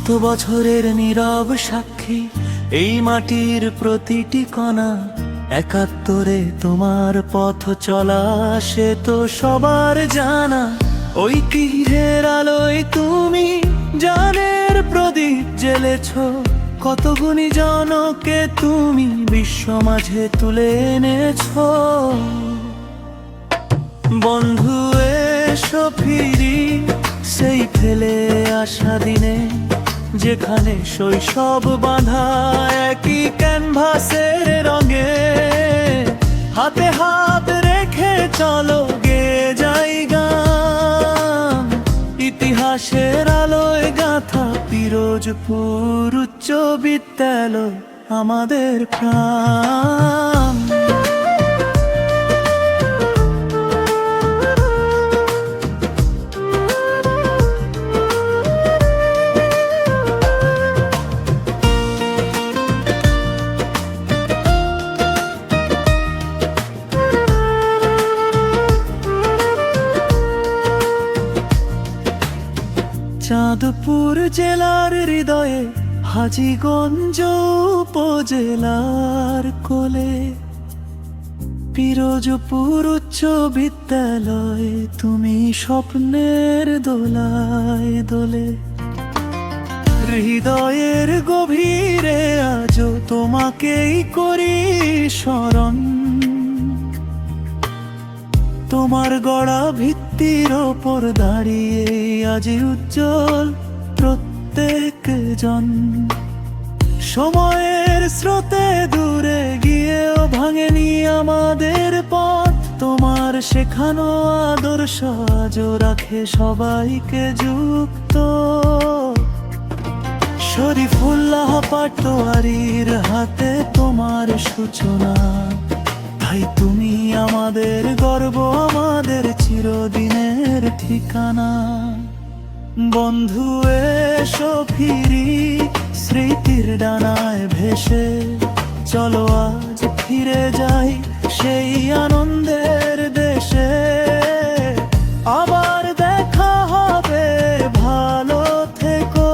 শত বছরের নীরব সাক্ষী এই মাটির প্রতিটি কণা। একাত্তরে তোমার পথ চলা সে তো সবার জানা। ওই তীরের আলোয় তুমি জানের প্রদীপ জ্বেলেছ, কত গুণী জনকে তুমি বিশ্ব মাঝে তুলে এনেছ। বন্ধু এসো ফিরি সেই ফেলে আসা দিনে, যেখানে শৈশব বাঁধা একই ক্যানভাসের রঙে। হাতে হাত রেখে চলো গে যাই গান, ইতিহাসের আলোয় গাথা পিরোজপুর উচ্চ বিদ্যালয় আমাদের প্রাণ। চাঁদপুর জেলার হৃদয়ে হাজীগঞ্জ উপজেলার কোলে, পিরোজপুর উচ্চ বিদ্যালয় তুমি স্বপ্নের দোলায় দোলে। হৃদয়ের গভীরে আজও তোমাকেই করি স্মরণ, তোমার গড়া ভিত্তির ওপর দাঁড়িয়ে আজ উজ্জ্বল প্রত্যেক জন। সময়ের স্রোতে দূরে গিয়েও ভাঙেনি আমাদের পথ, তোমার শেখানো আদর্শ আজও রাখে সবাইকে যুক্ত। শরীফুল্লাহ পাটোয়ারির হাতে তোমার সূচনা, তাই তুমি আমাদের গর্ব, আমাদের চিরদিনের ঠিকানা। বন্ধু এসো ফিরি স্মৃতির ডানায় ভেসে, চলো আজ ফিরে যাই সেই আনন্দের দেশে। আবার দেখা হবে, ভালো থেকো।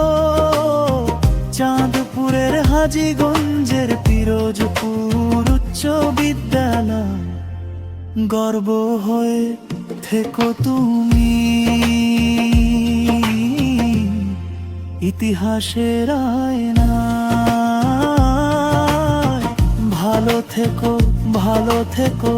চাঁদপুরের হাজীগঞ্জের পিরোজপুর উচ্চ বিদ্যালয়, গর্ব হয়ে থেকো তুমি ইতিহাসের আয়নায়। ভালো থেকো, ভালো থেকো।